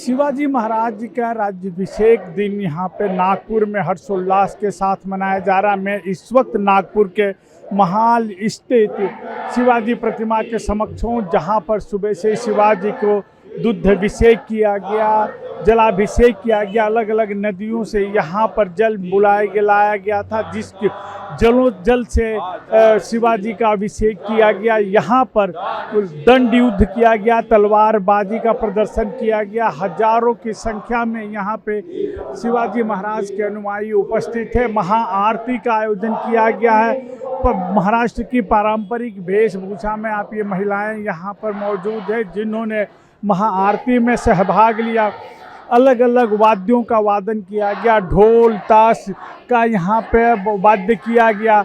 शिवाजी महाराज जी का राज्याभिषेक दिन यहाँ पे नागपुर में हर्षोल्लास के साथ मनाया जा रहा है। मैं इस वक्त नागपुर के महाल स्थित शिवाजी प्रतिमा के समक्ष हूँ, जहाँ पर सुबह से शिवाजी को दुग्धाभिषेक किया गया, जलाभिषेक किया गया। अलग अलग नदियों से यहाँ पर जल लाया गया था, जिसके जल से शिवाजी का अभिषेक किया गया। यहाँ पर दंड युद्ध किया गया, तलवारबाजी का प्रदर्शन किया गया। हजारों की संख्या में यहाँ पे शिवाजी महाराज के अनुयायी उपस्थित है। महाआरती का आयोजन किया गया है। महाराष्ट्र की पारंपरिक वेशभूषा में आप ये महिलाएं यहाँ पर मौजूद है, जिन्होंने महाआरती में सहभाग लिया। अलग अलग वाद्यों का वादन किया गया, ढोल ताश का यहाँ पे वाद्य किया गया।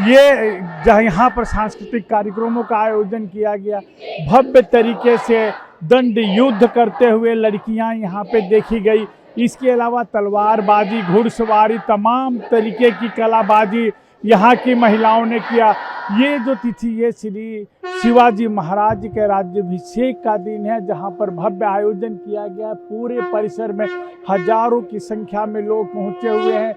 ये जहाँ यहाँ पर सांस्कृतिक कार्यक्रमों का आयोजन किया गया। भव्य तरीके से दंड युद्ध करते हुए लड़कियाँ यहाँ पे देखी गई। इसके अलावा तलवारबाजी, घुड़सवारी, तमाम तरीके की कलाबाजी यहाँ की महिलाओं ने किया। ये जो तिथि ये श्री शिवाजी महाराज के राज्याभिषेक का दिन है, जहाँ पर भव्य आयोजन किया गया। पूरे परिसर में हजारों की संख्या में लोग पहुँचे हुए हैं।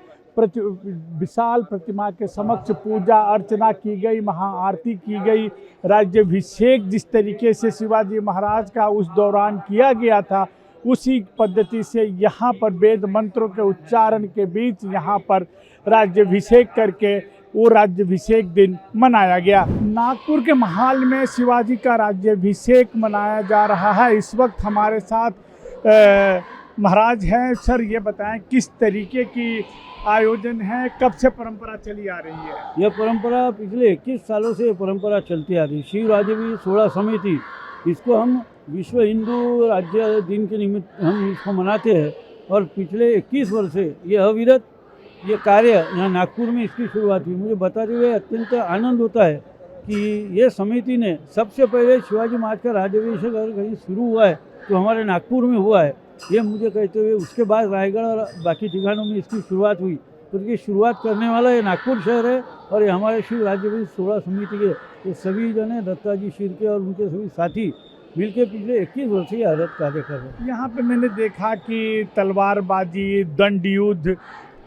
विशाल प्रतिमा के समक्ष पूजा अर्चना की गई, महाआरती की गई। राज्याभिषेक जिस तरीके से शिवाजी महाराज का उस दौरान किया गया था, उसी पद्धति से यहाँ पर वेद मंत्रों के उच्चारण के बीच यहाँ पर राज्याभिषेक करके वो राज्याभिषेक दिन मनाया गया। नागपुर के महाल में शिवाजी का राज्याभिषेक मनाया जा रहा है। इस वक्त हमारे साथ महाराज हैं। सर, ये बताएं किस तरीके की आयोजन है, कब से परंपरा चली आ रही है? यह परंपरा पिछले 21 सालों से परंपरा चलती आ रही है। शिव राज्याभिषेक 16 समिति, इसको हम विश्व हिंदू राज्य दिन के निमित्त हम इसको मनाते हैं। और पिछले 21 वर्ष से ये अविरत ये कार्य यहाँ नागपुर में इसकी शुरुआत हुई। मुझे बताते हुए अत्यंत आनंद होता है कि ये समिति ने सबसे पहले शिवाजी महाराज का राज्याभिषेक अगर कहीं शुरू हुआ है तो हमारे नागपुर में हुआ है। ये मुझे कहते हुए उसके बाद रायगढ़ और बाकी ठिकानों में इसकी शुरुआत हुई। तो इसकी शुरुआत करने वाला ये नागपुर शहर है। और ये हमारे शिव राज्याभिषेक 16 समिति के ये सभी जन हैं, दत्ताजी शिर्के और उनके सभी साथी मिलके पिछले 21 वर्ष से अरत कार्य कर रहे हैं। यहाँ पे मैंने देखा कि तलवारबाजी, दंड युद्ध,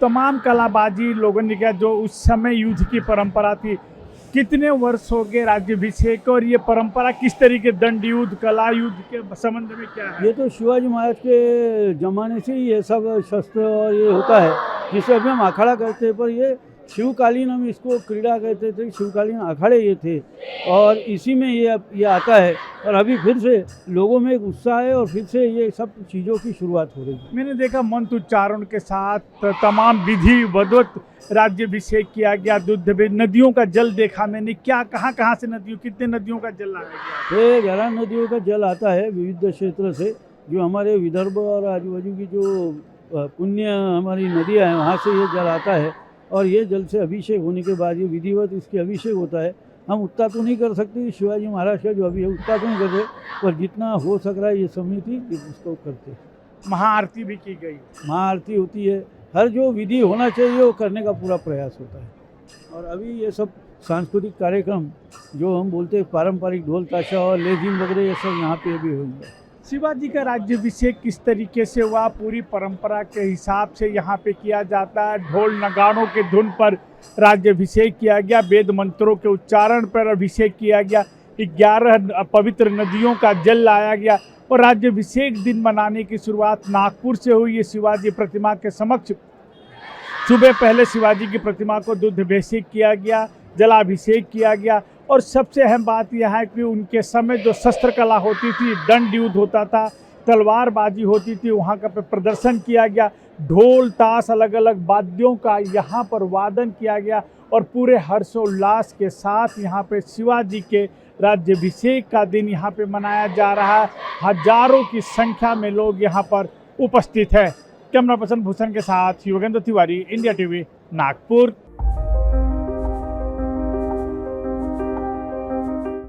तमाम कलाबाजी लोगों ने किया, जो उस समय युद्ध की परंपरा थी। कितने वर्ष हो गए राज्याभिषेक, और ये परंपरा किस तरीके दंड युद्ध, कला युद्ध के संबंध में क्या है? ये तो शिवाजी महाराज के जमाने से ही ये सब शस्त्र और ये होता है, जिसे अभी हम अखाड़ा कहते हैं। पर ये शिवकालीन हम इसको क्रीड़ा कहते थे, शिवकालीन अखाड़े ये थे। और इसी में ये आता है। और अभी फिर से लोगों में एक उत्साह है और फिर से ये सब चीज़ों की शुरुआत हो रही है। मैंने देखा मंत्र उच्चारण के साथ तमाम विधि वदवत राज्याभिषेक किया गया। नदियों का जल देखा मैंने। क्या कहाँ से नदियों, कितने नदियों का जल लाया गया? ये 11 नदियों का जल आता है विविध क्षेत्र से, जो हमारे विदर्भ और आजू बाजू की जो पुण्य हमारी नदियाँ हैं वहाँ से ये जल आता है। और ये जल से अभिषेक होने के बाद ये विधिवत इसके अभिषेक होता है। हम उतना तो नहीं कर सकते शिवाजी महाराज का जो अभी है, उतना तो नहीं करते, पर जितना हो सक रहा है ये समिति उसको करते हैं। महाआरती भी की गई, महाआरती होती है। हर जो विधि होना चाहिए वो करने का पूरा प्रयास होता है। और अभी ये सब सांस्कृतिक कार्यक्रम जो हम बोलते हैं पारंपरिक ढोल ताशा और लेजिम वगैरह, ये सब यहाँ पे भी होंगे। शिवाजी का राज्याभिषेक किस तरीके से हुआ? पूरी परंपरा के हिसाब से यहाँ पे किया जाता है। ढोल नगाड़ों के धुन पर राज्याभिषेक किया गया, वेद मंत्रों के उच्चारण पर अभिषेक किया गया, 11 पवित्र नदियों का जल लाया गया। और राज्याभिषेक दिन मनाने की शुरुआत नागपुर से हुई है। शिवाजी प्रतिमा के समक्ष सुबह पहले शिवाजी की प्रतिमा को दुग्धाभिषेक किया गया, जलाभिषेक किया गया। और सबसे अहम बात यह है कि उनके समय जो शस्त्र कला होती थी, दंड युद्ध होता था, तलवारबाजी होती थी, वहाँ का प्रदर्शन किया गया। ढोल ताश, अलग अलग वाद्यों का यहाँ पर वादन किया गया। और पूरे हर्षोल्लास के साथ यहाँ पे शिवाजी के राज्याभिषेक का दिन यहाँ पे मनाया जा रहा है। हजारों की संख्या में लोग यहाँ पर उपस्थित है। कैमरा पर्सन भूषण के साथ योगेंद्र तिवारी, इंडिया टीवी, नागपुर।